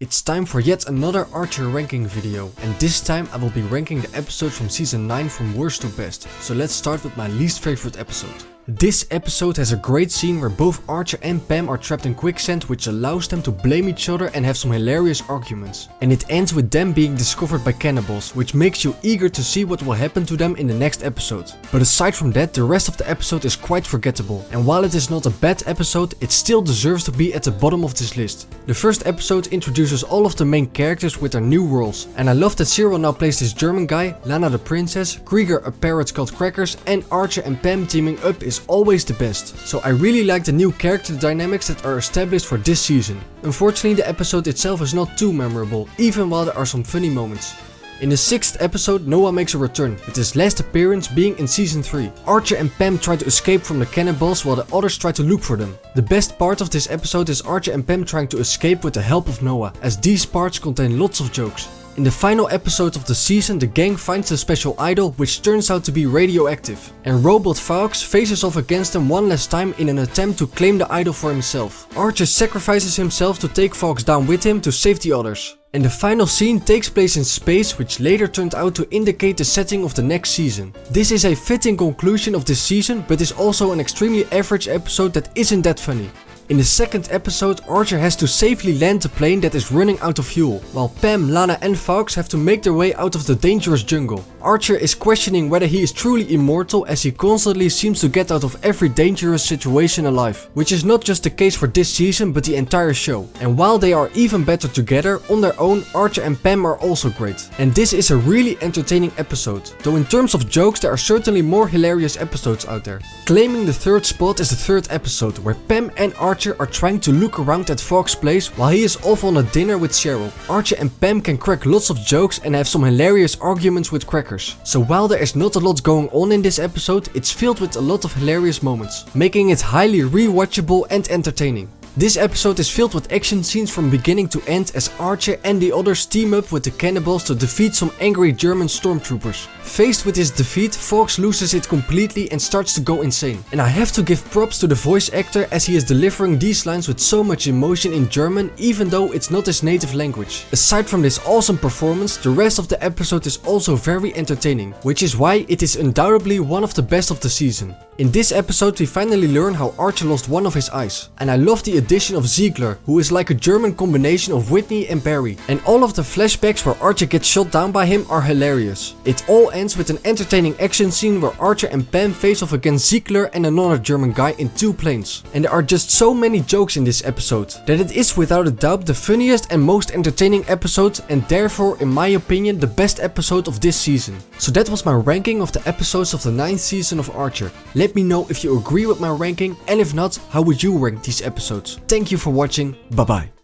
It's time for yet another Archer ranking video, and this time I will be ranking the episodes from season 9 from worst to best, so let's start with my least favorite episode. This episode has a great scene where both Archer and Pam are trapped in quicksand, which allows them to blame each other and have some hilarious arguments. And it ends with them being discovered by cannibals, which makes you eager to see what will happen to them in the next episode. But aside from that, the rest of the episode is quite forgettable, and while it is not a bad episode, it still deserves to be at the bottom of this list. The first episode introduces all of the main characters with their new roles, and I love that Cyril now plays this German guy, Lana the princess, Krieger a parrot called Crackers, and Archer and Pam teaming up is always the best. So I really like the new character dynamics that are established for this season. Unfortunately, the episode itself is not too memorable, even while there are some funny moments. In the 6th episode, Noah makes a return, with his last appearance being in season 3. Archer and Pam try to escape from the cannibals while the others try to look for them. The best part of this episode is Archer and Pam trying to escape with the help of Noah, as these parts contain lots of jokes. In the final episode of the season, the gang finds the special idol, which turns out to be radioactive, and Robot Fawkes faces off against them one last time in an attempt to claim the idol for himself. Archer sacrifices himself to take Fawkes down with him to save the others. And the final scene takes place in space, which later turned out to indicate the setting of the next season. This is a fitting conclusion of this season, but is also an extremely average episode that isn't that funny. In the 2nd episode, Archer has to safely land the plane that is running out of fuel, while Pam, Lana and Fawkes have to make their way out of the dangerous jungle. Archer is questioning whether he is truly immortal, as he constantly seems to get out of every dangerous situation alive, which is not just the case for this season but the entire show. And while they are even better together, on their own, Archer and Pam are also great. And this is a really entertaining episode, though in terms of jokes there are certainly more hilarious episodes out there. Claiming the 3rd spot is the 3rd episode, where Pam and Archer are trying to look around at Fawkes' place while he is off on a dinner with Cheryl. Archer and Pam can crack lots of jokes and have some hilarious arguments with Crackers. So while there is not a lot going on in this episode, it's filled with a lot of hilarious moments, making it highly rewatchable and entertaining. This episode is filled with action scenes from beginning to end as Archer and the others team up with the cannibals to defeat some angry German stormtroopers. Faced with his defeat, Fawkes loses it completely and starts to go insane. And I have to give props to the voice actor, as he is delivering these lines with so much emotion in German, even though it's not his native language. Aside from this awesome performance, the rest of the episode is also very entertaining, which is why it is undoubtedly one of the best of the season. In this episode we finally learn how Archer lost one of his eyes, and I love the addition of Ziegler, who is like a German combination of Whitney and Barry, and all of the flashbacks where Archer gets shot down by him are hilarious. It all ends with an entertaining action scene where Archer and Pam face off against Ziegler and another German guy in 2 planes. And there are just so many jokes in this episode that it is without a doubt the funniest and most entertaining episode, and therefore in my opinion the best episode of this season. So that was my ranking of the episodes of the 9th season of Archer. Let me know if you agree with my ranking, and if not, how would you rank these episodes? Thank you for watching, bye bye.